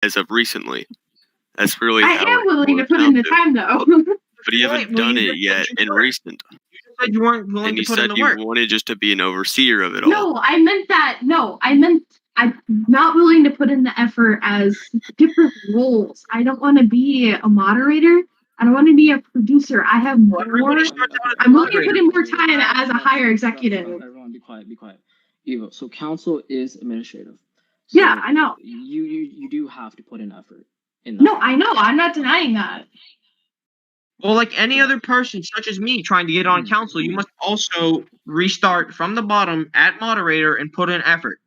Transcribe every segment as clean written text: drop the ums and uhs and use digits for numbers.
as of recently. That's really I how am it willing to works put out in the there. time, though. But you haven't done it yet in recent. You just said you weren't willing And to you put in said the you work. wanted just to be an overseer of it all. No, I meant that. No, I meant I'm not willing to put in the effort as different roles. I don't want to be a moderator. I don't want to be a producer. I have more. Everybody starts out as a I'm willing to put in moderator. more time as a higher executive. Everyone, be quiet. Be quiet. Evo. So council is administrative. So Yeah, I know. You do have to put in effort in that. No, I know. I'm not denying that. Well, like any other person, such as me, trying to get on council, you must also restart from the bottom at moderator and put in effort.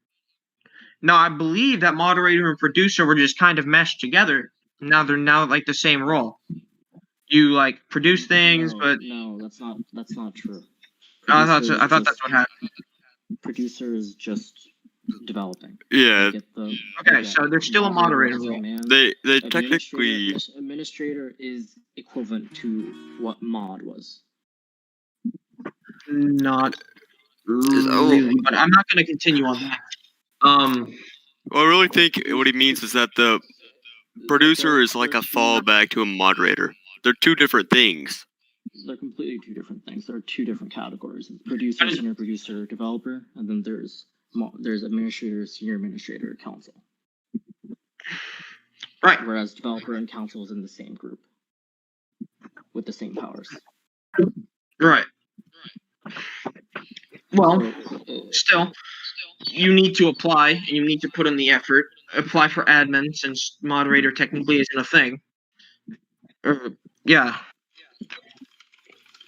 Now, I believe that moderator and producer were just kind of meshed together. Now they're like the same role. You like produce things, but no, that's not true. I thought that's what happened. Producer is just developing. Yeah. Okay, so there's still a moderator role. They technically administrator is equivalent to what mod was. Not really, but I'm not going to continue on that. Well, I really think what he means is that the producer is like a fallback to a moderator. They're two different things. They're completely two different things. There are two different categories: producer, senior producer, developer, and then there's administrator, senior administrator, council. Right. Whereas developer and council is in the same group with the same powers. Right. Well, still, you need to apply and you need to put in the effort. Apply for admin since moderator technically isn't a thing. Yeah.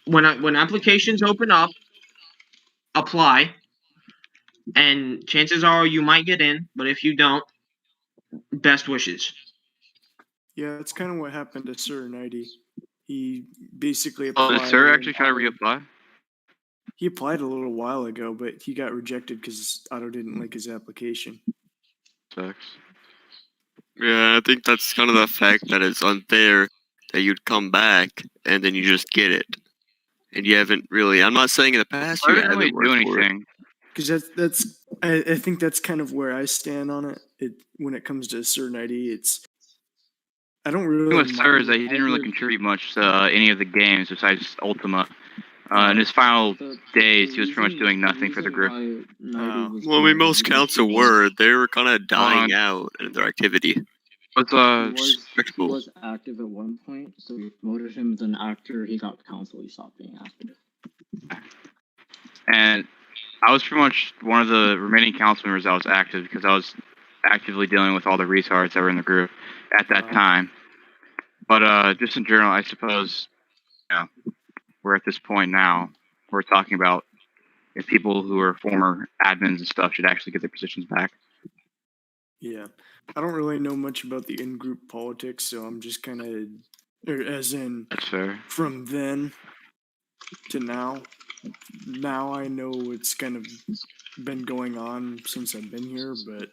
When applications open up, apply, and chances are you might get in. But if you don't, best wishes. Yeah, that's kind of what happened to Sir 90. He basically applied. Oh, did Sir actually try to reapply? He applied a little while ago, but he got rejected because Otto didn't like his application. Sucks. Yeah, I think that's kind of the fact that it's unfair that you'd come back and then you just get it. And you haven't really, I'm not saying in the past you haven't really do anything. Because I think that's kind of where I stand on it. When it comes to Sir 90, I don't really. The thing with Sir is that he didn't really contribute much to any of the games besides Ultima. In his final days, he was pretty much doing nothing for the group. Well, I mean, most council were. They were kind of dying out in their activity. He was active at one point, so we promoted him. Then after he got council, he stopped being active. And I was pretty much one of the remaining council members that was active because I was actively dealing with all the retards that were in the group at that time. But just in general, I suppose, we're at this point now. We're talking about if people who are former admins and stuff should actually get their positions back. Yeah. I don't really know much about the in-group politics, so I'm just kind of, as in, that's fair. From then to now. Now I know it's kind of been going on since I've been here, but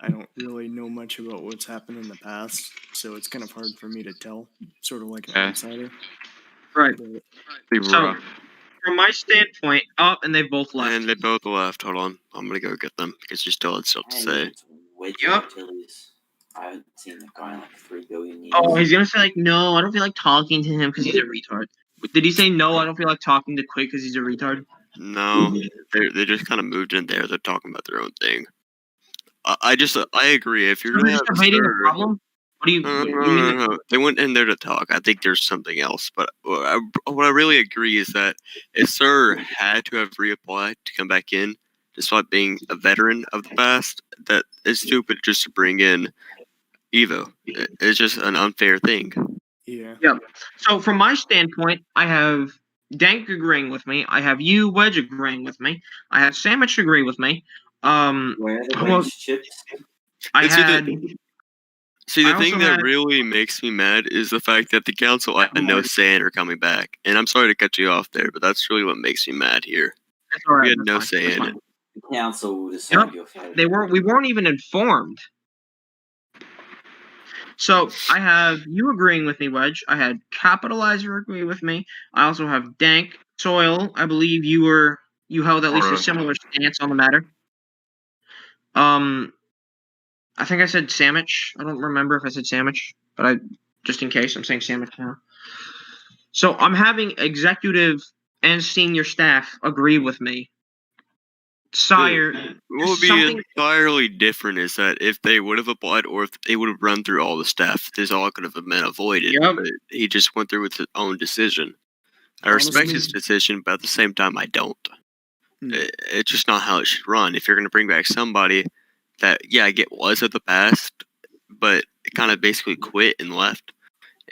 I don't really know much about what's happened in the past, so it's kind of hard for me to tell, sort of like an outsider. Right. So, from my standpoint, and they both left. And they both left. Hold on. I'm going to go get them because you still had stuff to say. Yep. I haven't seen that guy in like 3 billion years. Oh, he's going to say, like, no, I don't feel like talking to him because he's a retard. Did he say, no, I don't feel like talking to Quake because he's a retard? No, they just kind of moved in there. They're talking about their own thing. I agree. If you're going to have debating a problem, what do you mean? No. They went in there to talk. I think there's something else. But what I really agree is that if Sir had to have reapplied to come back in, despite being a veteran of the past, that is stupid just to bring in Evo. It's just an unfair thing. Yeah. So from my standpoint, I have Dank agreeing with me. I have you, Wedge, agreeing with me. I have Sandwich agree with me. Where are the Wedge chips? See, the thing that really makes me mad is the fact that the council had no say in her coming back. And I'm sorry to cut you off there, but that's really what makes me mad here. That's all right. We had no say in it. The council decided your fate. We weren't even informed. So I have you agreeing with me, Wedge. I had Capitalizer agree with me. I also have Dank Soil. I believe you held at least a similar stance on the matter. I think I said sandwich. I don't remember if I said sandwich, but just in case, I'm saying sandwich now. So I'm having executive and senior staff agree with me. Sire, What would be something entirely different is that if they would have applied or if they would have run through all the stuff, this all could have been avoided. Yep. But he just went through with his own decision. I respect his decision, but at the same time, I don't. It's just not how it should run. If you're going to bring back somebody that, yeah, I get was of the past, but kind of basically quit and left,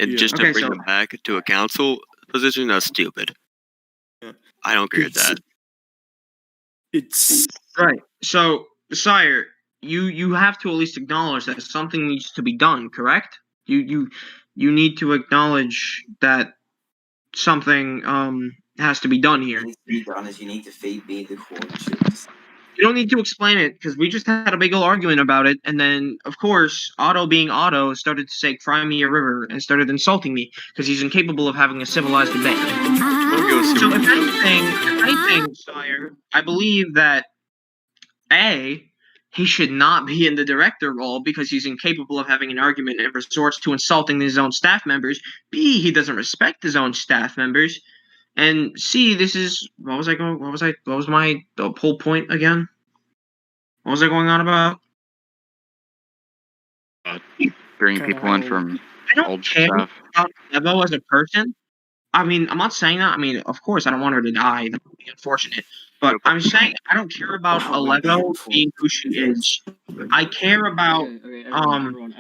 and just to bring them back to a council position, that's stupid. Yeah. I don't agree with that. It's right. So, Sire, you have to at least acknowledge that something needs to be done, correct? You need to acknowledge that something has to be done here. What needs to be done is you need to feed me the corn chips. You don't need to explain it because we just had a big old argument about it, and then of course Otto, being Otto, started to say "Cry me a river" and started insulting me because he's incapable of having a civilized debate. So if anything, Sire, I believe that A, he should not be in the director role because he's incapable of having an argument and resorts to insulting his own staff members. B, he doesn't respect his own staff members. And C, this is what was my whole point again? What was I going on about? Bringing people in from old stuff. About Evo as a person. I mean, I'm not saying that. I mean, of course, I don't want her to die. That would be unfortunate. But I'm saying I don't care about Alevo being who she is. I care about everyone,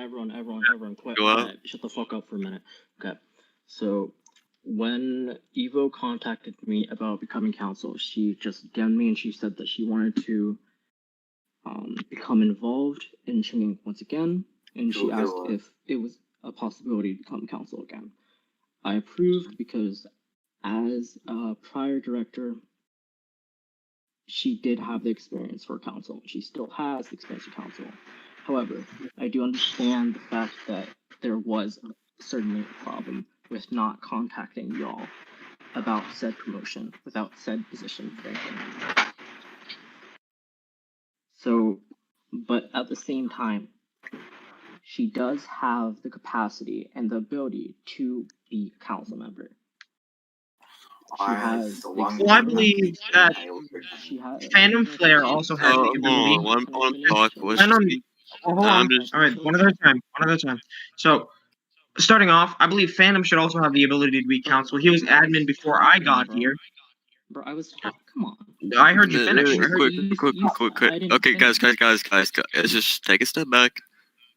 quiet. Shut the fuck up for a minute. Okay. So when Evo contacted me about becoming counsel, she just DM'd me and she said that she wanted to become involved in Chinging once again, and she asked if it was a possibility to become counsel again. I approved because as a prior director, she did have the experience for counsel. She still has the experience for counsel. However, I do understand the fact that there was certainly a problem with not contacting y'all about said promotion without said position ranking. So, but at the same time, she does have the capacity and the ability to be a council member. I believe that Phantom Flare also has the ability. Hold on. All right, one at a time. So, starting off, I believe Phantom should also have the ability to be counsel. He was admin before I got here. Bro, I was come on. I heard you finish. Quick. Okay, guys. Let's just take a step back,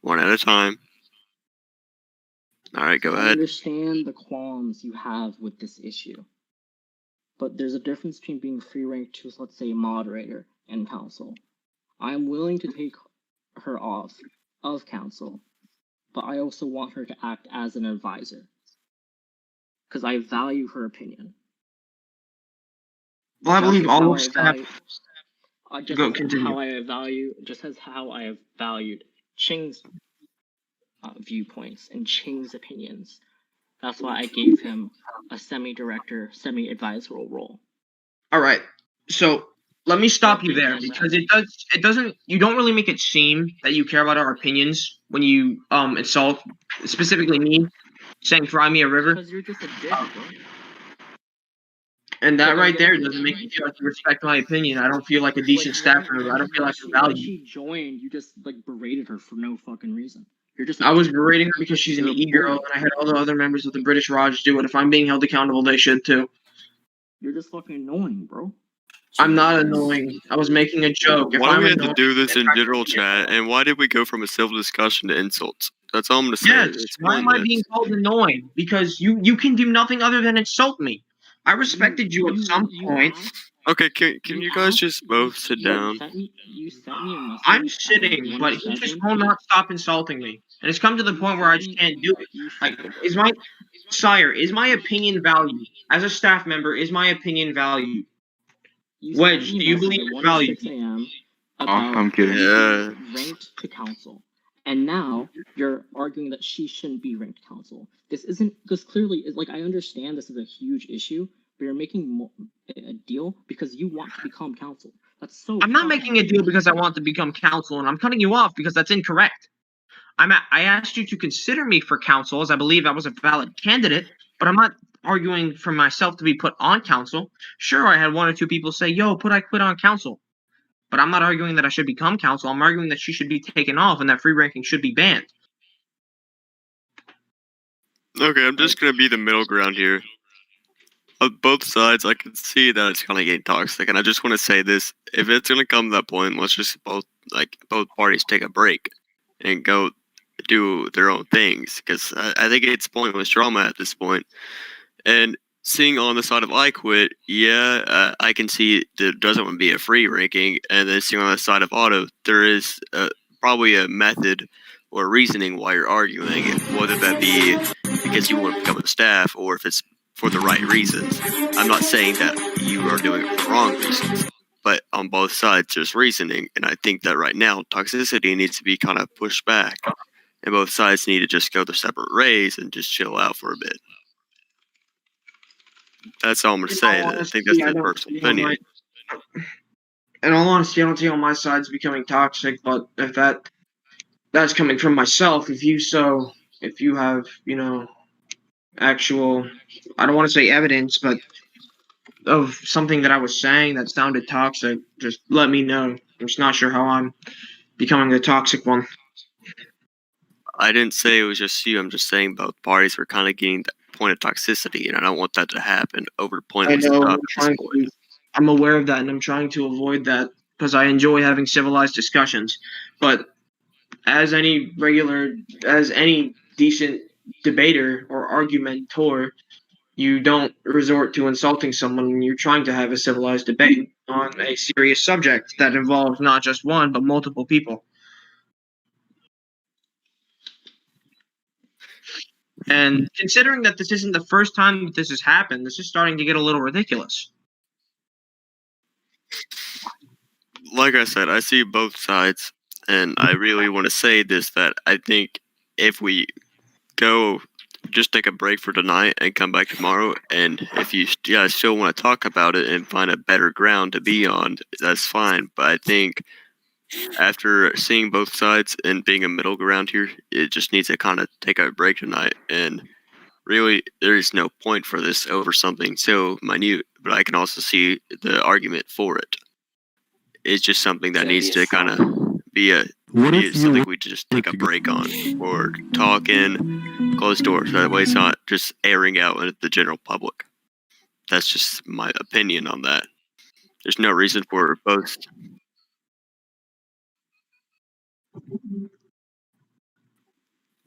one at a time. All right, go ahead. I understand the qualms you have with this issue, but there's a difference between being free ranked to, let's say, moderator and council. I'm willing to take her off of council, but I also want her to act as an advisor because I value her opinion. Well, I believe all of staff. Just as how I have valued Ching's viewpoints and Ching's opinions. That's why I gave him a semi-director, semi-advisory role. All right, so let me stop you there because it doesn't. You don't really make it seem that you care about our opinions when you insult specifically me, saying "Cry me a river." Because you're just a dick, bro. And that right there doesn't make me feel like you respect my opinion. I don't feel like a decent staff member. I don't feel like you're valued. When she joined, you just berated her for no fucking reason. I was berating her because she's an e-girl, and I had all the other members of the British Raj do it. If I'm being held accountable, they should too. You're just fucking annoying, bro. I'm not annoying. I was making a joke. Why do we have to do this in general chat, and why did we go from a civil discussion to insults? That's all I'm going to say. Yes, why am I being called annoying? Because you can do nothing other than insult me. I respected you at some point. Okay, can you guys just both sit down? You sent me a message. I'm sitting, but he just will not stop insulting me. And it's come to the point where I just can't do it. Like, is my opinion valued? As a staff member, is my opinion valued? Wedge, do you believe it's valued? I'm kidding. Ranked to council. And now you're arguing that she shouldn't be ranked council. This clearly is I understand this is a huge issue, but you're making a deal because you want to become council. That's so. I'm not making a deal because I want to become council, and I'm cutting you off because that's incorrect. I asked you to consider me for council, as I believe I was a valid candidate, but I'm not arguing for myself to be put on council. Sure, I had one or two people say, "Yo, I quit on council," but I'm not arguing that I should become council. I'm arguing that she should be taken off and that free ranking should be banned. Okay, I'm just gonna be the middle ground here. On both sides, I can see that it's kind of getting toxic, and I just want to say this: if it's gonna come to that point, let's just both parties take a break and go do their own things, because I think it's pointless drama at this point. And seeing on the side of I quit, yeah, I can see there doesn't want to be a free ranking, and then seeing on the side of auto, there is probably a method or reasoning why you're arguing it, whether that be because you want to become a staff or if it's for the right reasons. I'm not saying that you are doing it for the wrong reasons, but on both sides there's reasoning, and I think that right now toxicity needs to be kind of pushed back, and both sides need to just go their separate ways and just chill out for a bit. That's all I'm gonna say. I think that's the personal opinion. In all honesty, I don't see how my side's becoming toxic, but if that's coming from myself, if you have, actual, I don't want to say evidence, but of something that I was saying that sounded toxic, just let me know. I'm just not sure how I'm becoming the toxic one. I didn't say it was just you. I'm just saying both parties were kind of getting that point of toxicity, and I don't want that to happen over pointless stuff. I'm aware of that, and I'm trying to avoid that because I enjoy having civilized discussions. But as any decent debater or argumentor, you don't resort to insulting someone when you're trying to have a civilized debate on a serious subject that involves not just one but multiple people. And considering that this isn't the first time that this has happened, this is starting to get a little ridiculous. Like I said, I see both sides, and I really want to say this, that I think if we go just take a break for tonight and come back tomorrow, and if you still want to talk about it and find a better ground to be on, that's fine. But I think after seeing both sides and being a middle ground here, it just needs to kind of take a break tonight. And really, there is no point for this over something so minute, but I can also see the argument for it. It's just something that needs to kind of be something we just take a break on, or talk in closed doors. That way it's not just airing out into the general public. That's just my opinion on that. There's no reason for both.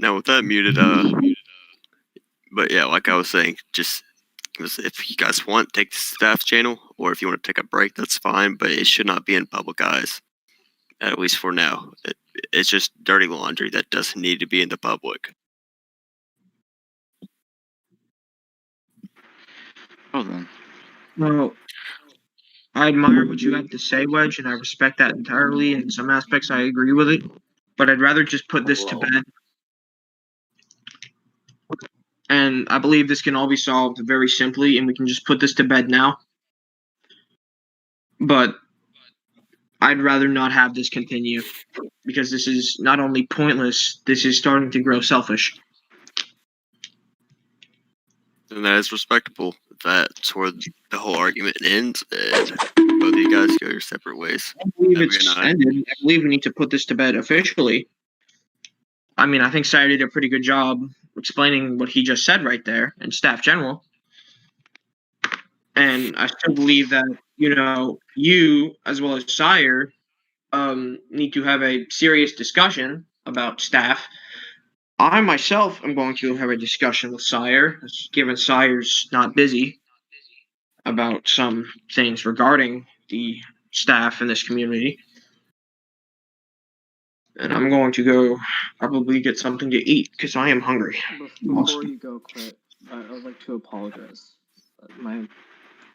Now with that muted, but yeah, like I was saying, just if you guys want, take the staff channel, or if you want to take a break, that's fine, but it should not be in public eyes, at least for now. It's just dirty laundry that doesn't need to be in the public. Well then. Well, I admire what you have to say, Wedge, and I respect that entirely. In some aspects, I agree with it, but I'd rather just put this to bed. And I believe this can all be solved very simply, and we can just put this to bed now. But I'd rather not have this continue, because this is not only pointless, this is starting to grow selfish. And that is respectable. That's where the whole argument ends, and both of you guys go your separate ways. I believe it's ended. I believe we need to put this to bed officially. I mean, I think Sire did a pretty good job explaining what he just said right there, and staff general. And I still believe that, you, as well as Sire, need to have a serious discussion about staff. I myself am going to have a discussion with Sire, given Sire's not busy, about some things regarding the staff in this community. And I'm going to go probably get something to eat, because I am hungry. Before you go, Quit, I would like to apologize. My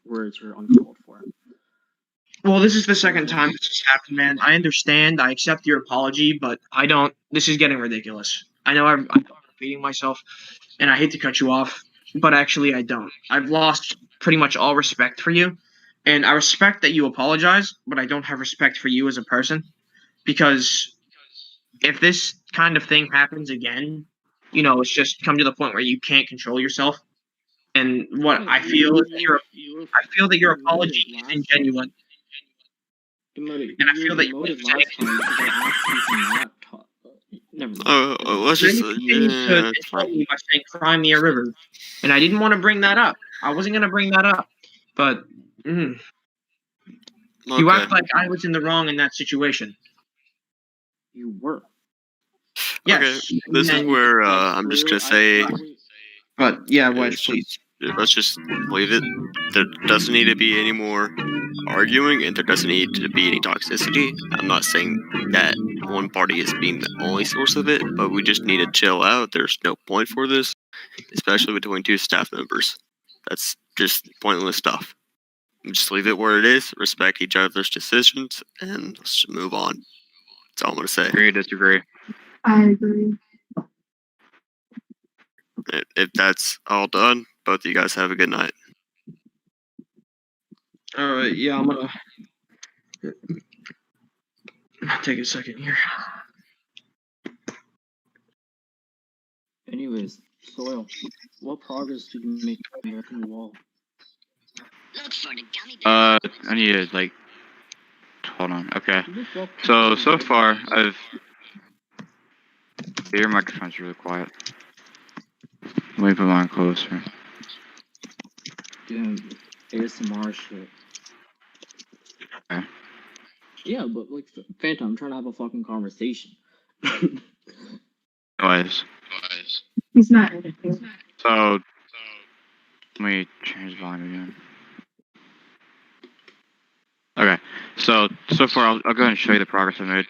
words were uncalled for. Well, this is the second time this has happened, man. I understand. I accept your apology, but I don't. This is getting ridiculous. I know I'm repeating myself, and I hate to cut you off, but actually I don't. I've lost pretty much all respect for you, and I respect that you apologize, but I don't have respect for you as a person, because if this kind of thing happens again, you know, it's just come to the point where you can't control yourself. And what I feel is that I feel that your apology is ingenuine. And I feel that you demoted last time because I asked you to not talk. Never mind. Let's just Then you continued to it's insult fine. me by saying Crimea River, and I didn't want to bring that up. I wasn't going to bring that up, but you Okay. act like I was in the wrong in that situation. You were. Yes. Okay, this is where I'm just gonna say, But yeah, Wedge, please. let's just leave it. There doesn't need to be any more arguing, and there doesn't need to be any toxicity. I'm not saying that one party is being the only source of it, but we just need to chill out. There's no point for this, especially between two staff members. That's just pointless stuff. Just leave it where it is, respect each other's decisions, and let's just move on. That's all I'm gonna say. Agree, disagree. I agree. If that's all done, both of you guys have a good night. All right, yeah, I'm gonna take a second here. Anyways, Soil, what progress did you make on the American Wall? I need to like. Hold on. Okay. So far, I've. Your microphone's really quiet. Let me put mine closer. Damn, ASMR shit. Okay. Yeah, but like, Phantom, I'm trying to have a fucking conversation. Anyways, He's not anything. so let me change volume again. Okay. So far, I'll go ahead and show you the progress I made.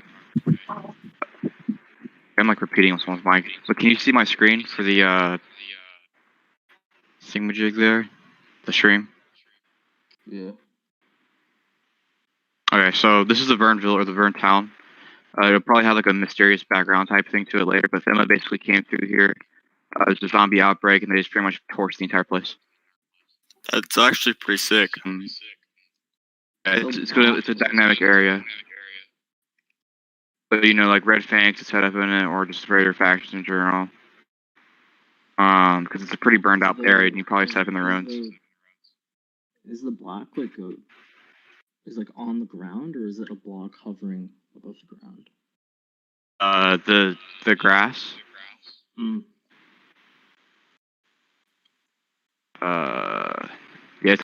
I'm like repeating on someone's mic, but can you see my screen for the thingamajig there? The stream? Yeah. Okay, so this is the Vernville or the Vern town. It'll probably have like a mysterious background type thing to it later, but FEMA basically came through here. There's a zombie outbreak, and they just pretty much torched the entire place. That's actually pretty sick. Yeah, it's good. It's a dynamic area. But you know, like Red Fangs is set up in it, or just Raider factions in general. Because it's a pretty burned out area, and you probably set up in the ruins. Is the block like on the ground, or is it a block hovering above the ground? The grass. Mm.